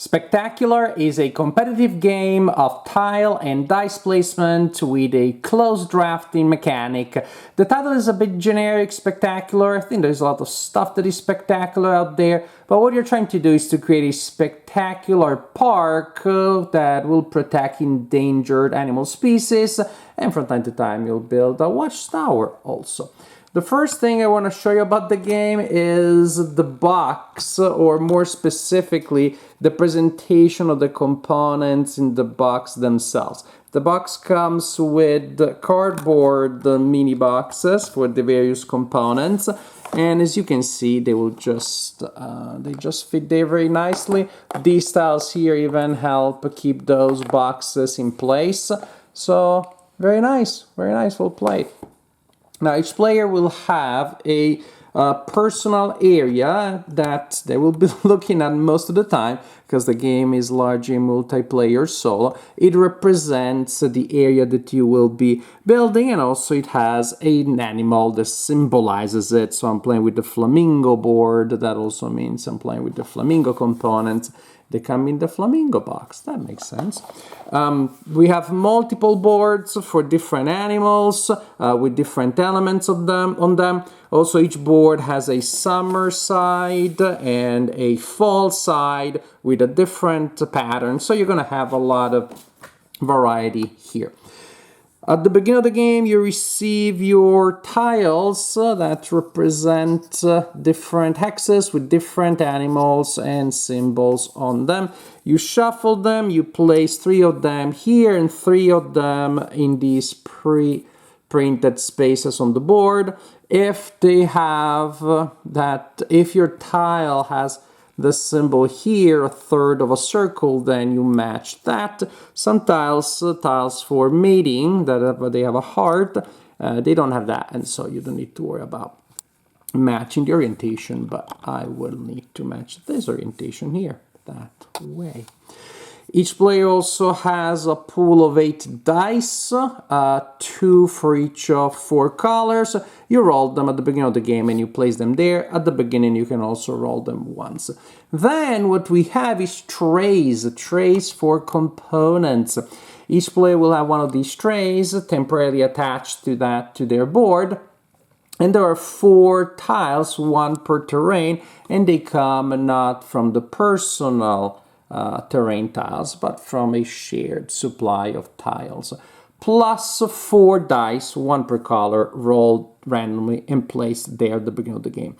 Spectacular is a competitive game of tile and dice placement with a close drafting mechanic. The title is a bit generic, spectacular. I think there's a lot of stuff that is spectacular out there, but what you're trying to do is to create a spectacular park that will protect endangered animal species, and from time to time you'll build a watchtower also. The first thing I want to show you about the game is the box, or more specifically, the presentation of the components in the box themselves. The box comes with cardboard mini boxes for the various components, and as you can see, they just fit there very nicely. These tiles here even help keep those boxes in place. So very nice, well played. Now each player will have a personal area that they will be looking at most of the time, because the game is largely multiplayer solo. It represents the area that you will be building, and also it has an animal that symbolizes it. So I'm playing with the flamingo board. That also means I'm playing with the flamingo components. They come in the flamingo box. That makes sense. We have multiple boards for different animals with different elements of them on them. Also, each board has a summer side and a fall side with a different pattern. So you're going to have a lot of variety here. At the beginning of the game, you receive your tiles that represent different hexes with different animals and symbols on them. You shuffle them, you place 3 of them here and 3 of them in these pre-printed spaces on the board. If they have if your tile has the symbol here, a third of a circle, then you match that. Some tiles for mating, that they have a heart, they don't have that, and so you don't need to worry about matching the orientation, but I will need to match this orientation here, that way. Each player also has a pool of 8 dice, 2 for each of 4 colors. You roll them at the beginning of the game and you place them there. At the beginning you can also roll them once. Then what we have is trays for components. Each player will have one of these trays temporarily attached to their board. And there are 4 tiles, 1 per terrain, and they come not from the personal terrain tiles, but from a shared supply of tiles. Plus 4 dice, 1 per color, rolled randomly and placed there at the beginning of the game.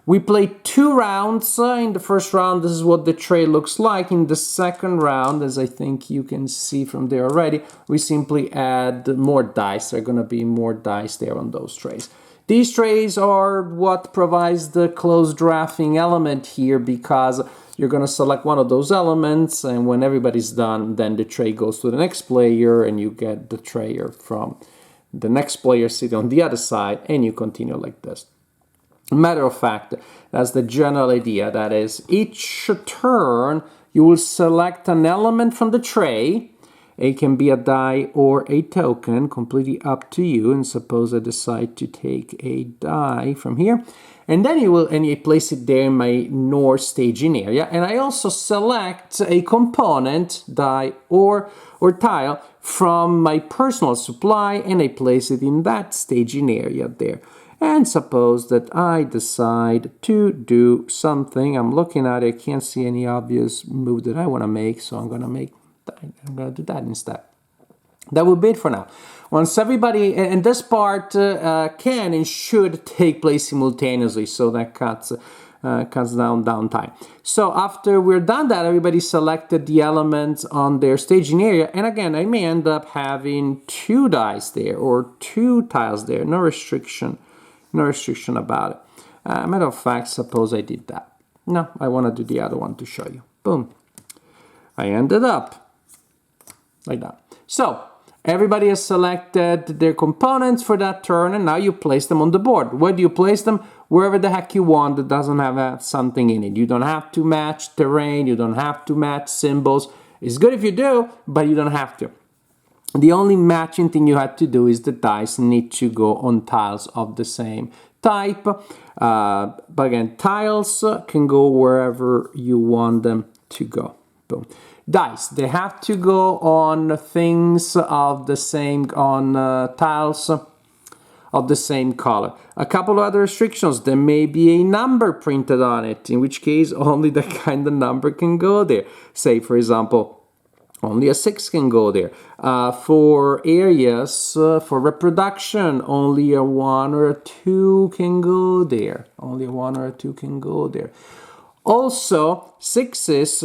We play 2 rounds. In the first round, this is what the tray looks like. In the second round, as I think you can see from there already, we simply add more dice. There are going to be more dice there on those trays. These trays are what provides the close drafting element here, because you're going to select one of those elements, and when everybody's done, then the tray goes to the next player, and you get the tray from the next player sitting on the other side, and you continue like this. Matter of fact, that's the general idea. That is, each turn, you will select an element from the tray. It can be a die or a token, completely up to you. And suppose I decide to take a die from here, and then you place it there in my north staging area. And I also select a component, die or tile, from my personal supply, and I place it in that staging area there. And suppose that I decide to do something. I'm looking at it, I can't see any obvious move that I want to make, so I'm going to do that instead. That will be it for now. Once everybody, and this part can and should take place simultaneously, so that cuts down time. So after we're done that, everybody selected the elements on their staging area, and again, I may end up having 2 dice there or 2 tiles there. No restriction about it. Matter of fact, suppose I did that. No, I want to do the other one to show you. Boom. I ended up like that. So everybody has selected their components for that turn, and now you place them on the board. Where do you place them? Wherever the heck you want that doesn't have something in it. You don't have to match terrain, you don't have to match symbols. It's good if you do, but you don't have to. The only matching thing you had to do is the dice need to go on tiles of the same type. But again, tiles can go wherever you want them to go. Boom. Dice, they have to go on things of the same, on tiles of the same color. A couple of other restrictions, there may be a number printed on it, in which case only the kind of number can go there. Say, for example, only a 6 can go there. For areas, for reproduction, only a 1 or a 2 can go there. Only a 1 or a 2 can go there. Also, 6s,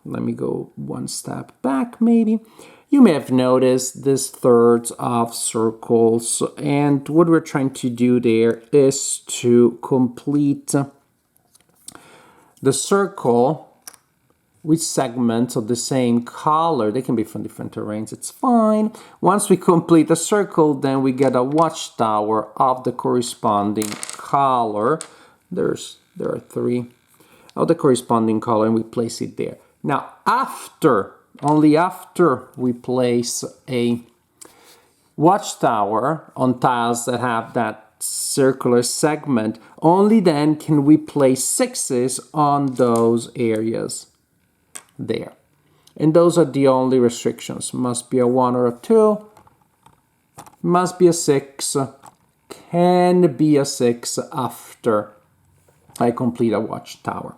let me go one step back maybe. You may have noticed this thirds of circles, and what we're trying to do there is to complete the circle with segments of the same color. They can be from different terrains, it's fine. Once we complete the circle, then we get a watchtower of the corresponding color. There are 3 of the corresponding color, and we place it there. Now, only after we place a watchtower on tiles that have that circular segment, only then can we place 6s on those areas there. And those are the only restrictions. Must be a 1 or a 2, must be a 6, can be a 6 after I complete a watchtower.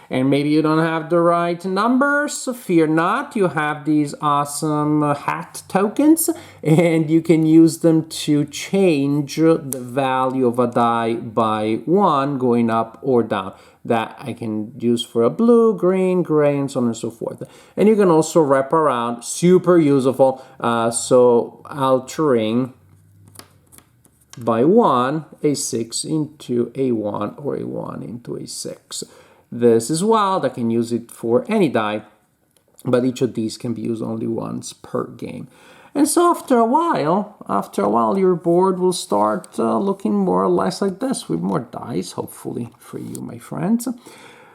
And maybe you don't have the right numbers, fear not, you have these awesome hat tokens, and you can use them to change the value of a die by 1 going up or down. That I can use for a blue, green, gray, and so on and so forth. And you can also wrap around, super useful, so altering by 1 a 6 into a 1 or a 1 into a 6. This is wild, I can use it for any die, but each of these can be used only once per game. And so after a while, your board will start looking more or less like this, with more dice, hopefully, for you, my friends.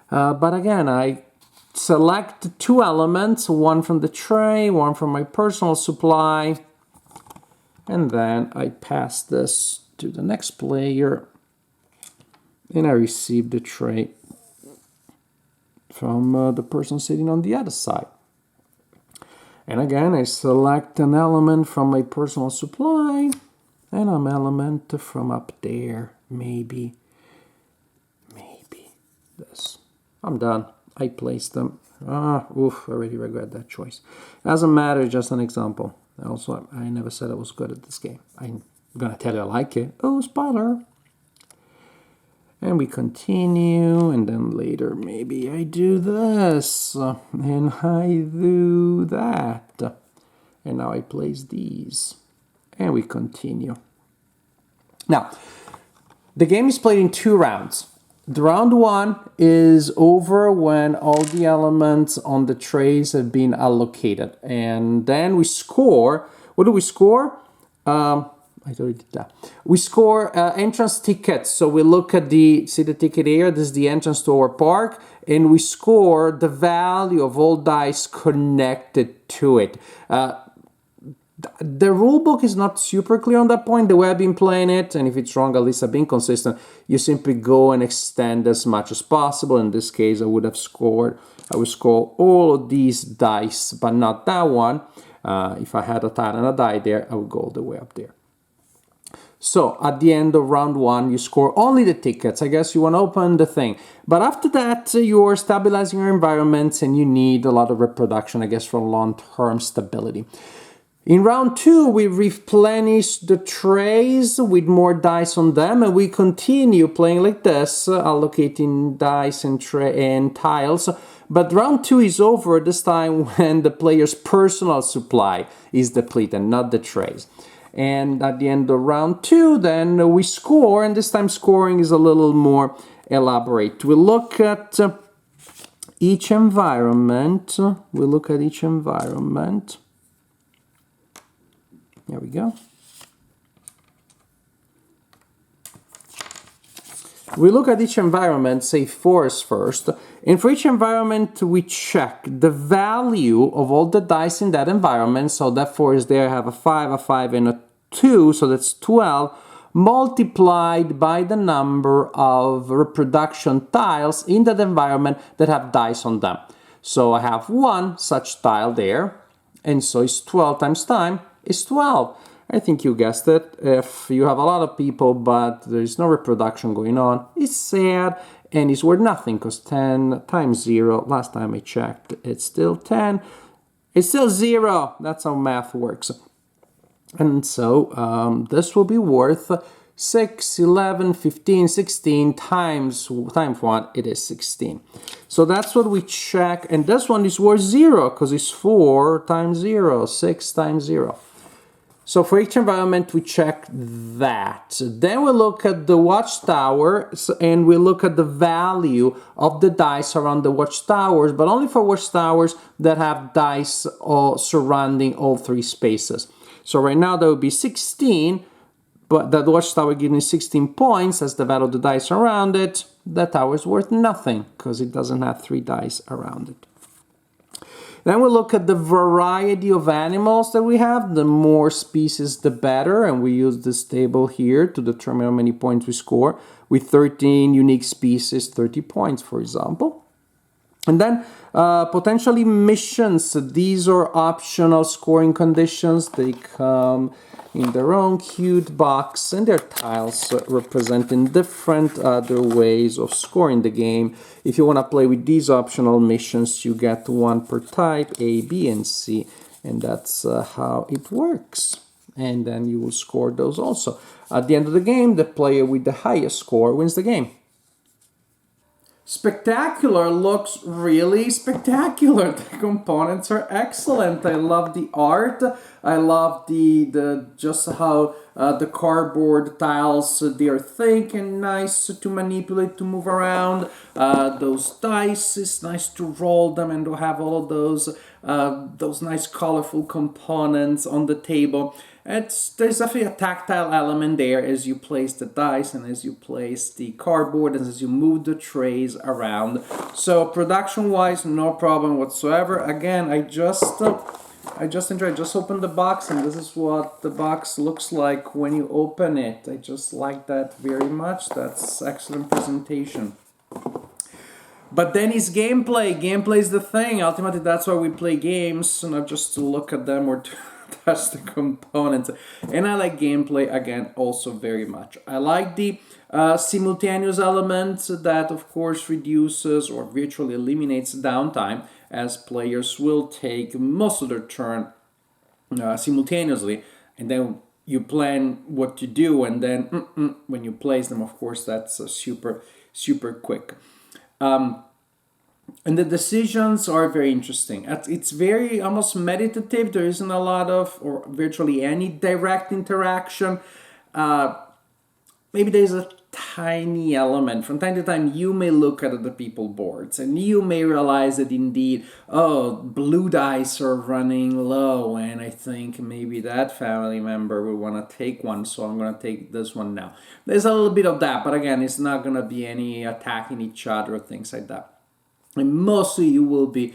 But again, I select 2 elements, one from the tray, one from my personal supply, and then I pass this to the next player, and I receive the tray from the person sitting on the other side. And again, I select an element from my personal supply and an element from up there, maybe this. I'm done. I placed them. I already regret that choice. Doesn't matter, just an example. Also, I never said I was good at this game. I'm gonna tell you I like it. Oh, spoiler. And we continue, and then later maybe I do this, and I do that. And now I place these, and we continue. Now, the game is played in 2 rounds. The round 1 is over when all the elements on the trays have been allocated. And then we score. What do we score? I already did that. We score entrance tickets. So we look at see the ticket here, this is the entrance to our park, and we score the value of all dice connected to it. The rulebook is not super clear on that point, the way I've been playing it, and if it's wrong, at least I've been consistent. You simply go and extend as much as possible. In this case, I would score all of these dice, but not that one. If I had a tile and a die there, I would go all the way up there. So at the end of round 1, you score only the tickets. I guess you want to open the thing. But after that, you're stabilizing your environments and you need a lot of reproduction, I guess, for long-term stability. In round 2, we replenish the trays with more dice on them, and we continue playing like this, allocating dice and tiles. But round 2 is over this time when the player's personal supply is depleted, not the trays. And at the end of round 2, then we score, and this time scoring is a little more elaborate. We look at each environment. There we go. We look at each environment, say forest first, and for each environment we check the value of all the dice in that environment. So that forest there have a 5, and a 2, so that's 12, multiplied by the number of reproduction tiles in that environment that have dice on them. So I have one such tile there, and so it's 12 times time is 12. I think you guessed it. If you have a lot of people but there's no reproduction going on, it's sad and it's worth nothing, because 10 times 0, last time I checked, it's still 10. It's still 0. That's how math works. And so this will be worth 6, 11, 15, 16 times 1, it is 16. So that's what we check, and this one is worth 0 because it's 4 times 0, 6 times 0. So for each environment we check that. Then we look at the watchtower and we look at the value of the dice around the watchtowers, but only for watchtowers that have dice surrounding all 3 spaces. So right now that would be 16, but that watchtower gives me 16 points as the value of the dice around it. That tower is worth nothing because it doesn't have 3 dice around it. Then we look at the variety of animals that we have. The more species, the better. And we use this table here to determine how many points we score. With 13 unique species, 30 points, for example. And then potentially missions. These are optional scoring conditions. They come in their own cute box, and their tiles representing different other ways of scoring the game. If you want to play with these optional missions, you get 1 per type, A, B, and C, and that's how it works. And then you will score those also. At the end of the game, the player with the highest score wins the game. Spectacular looks really spectacular. The components are excellent. I love the art. I love the just how the cardboard tiles, they are thick and nice to manipulate, to move around. Those dice, is nice to roll them and to have all of those nice colorful components on the table. There's definitely a tactile element there as you place the dice and as you place the cardboard and as you move the trays around. So production-wise, no problem whatsoever. Again, I just enjoy. Just opened the box, and this is what the box looks like when you open it. I just like that very much. That's excellent presentation. But then it's gameplay. Gameplay is the thing. Ultimately, that's why we play games, not just to look at them or to touch the components. And I like gameplay, again, also very much. I like the simultaneous element that, of course, reduces or virtually eliminates downtime, as players will take most of their turn simultaneously, and then you plan what to do, and then when you place them, of course, that's super quick. And the decisions are very interesting. It's very almost meditative. There isn't a lot of, or virtually any, direct interaction. Maybe there's a tiny element. From time to time, you may look at other people's boards and you may realize that indeed, oh, blue dice are running low, and I think maybe that family member will want to take one, so I'm going to take this one now. There's a little bit of that, but again, it's not going to be any attacking each other or things like that. And mostly you will be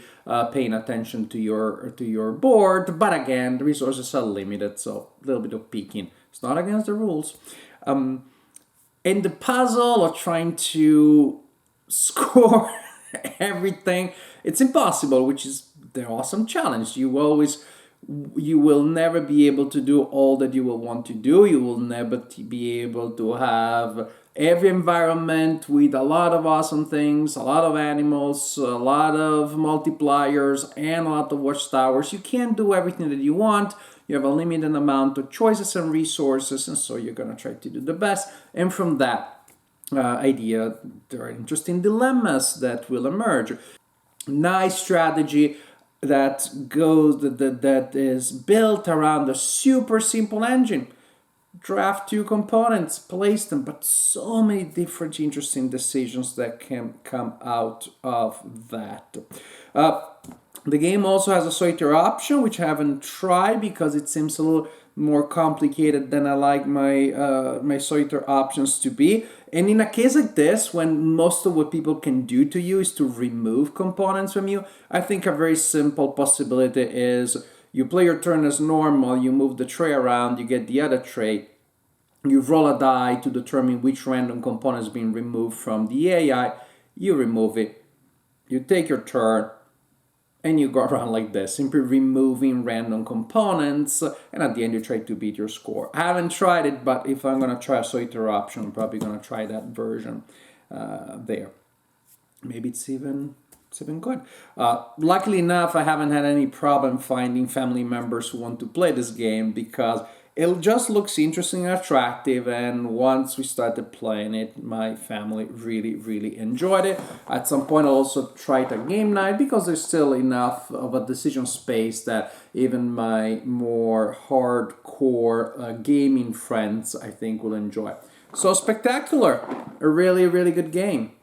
paying attention to your board, but again, the resources are limited, so a little bit of peeking. It's not against the rules. And the puzzle of trying to score everything, it's impossible, which is the awesome challenge. You will never be able to do all that you will want to do. You will never be able to have every environment with a lot of awesome things, a lot of animals, a lot of multipliers, and a lot of watchtowers. You can't do everything that you want. You have a limited amount of choices and resources, and so you're going to try to do the best. And from that idea, there are interesting dilemmas that will emerge. Nice strategy that is built around a super simple engine. Draft 2 components, place them, but so many different interesting decisions that can come out of that. The game also has a solitaire option, which I haven't tried because it seems a little more complicated than I like my solitaire options to be. And in a case like this, when most of what people can do to you is to remove components from you, I think a very simple possibility is you play your turn as normal, you move the tray around, you get the other tray, you roll a die to determine which random component is being removed from the AI, you remove it, you take your turn, And you go around like this, simply removing random components, and at the end you try to beat your score. I haven't tried it, but if I'm gonna try a solitaire option, I'm probably gonna try that version there. Maybe it's even good. Luckily enough, I haven't had any problem finding family members who want to play this game because it just looks interesting and attractive, and once we started playing it, my family really enjoyed it. At some point I also tried a game night because there's still enough of a decision space that even my more hardcore gaming friends I think will enjoy. So Spectacular, a really good game.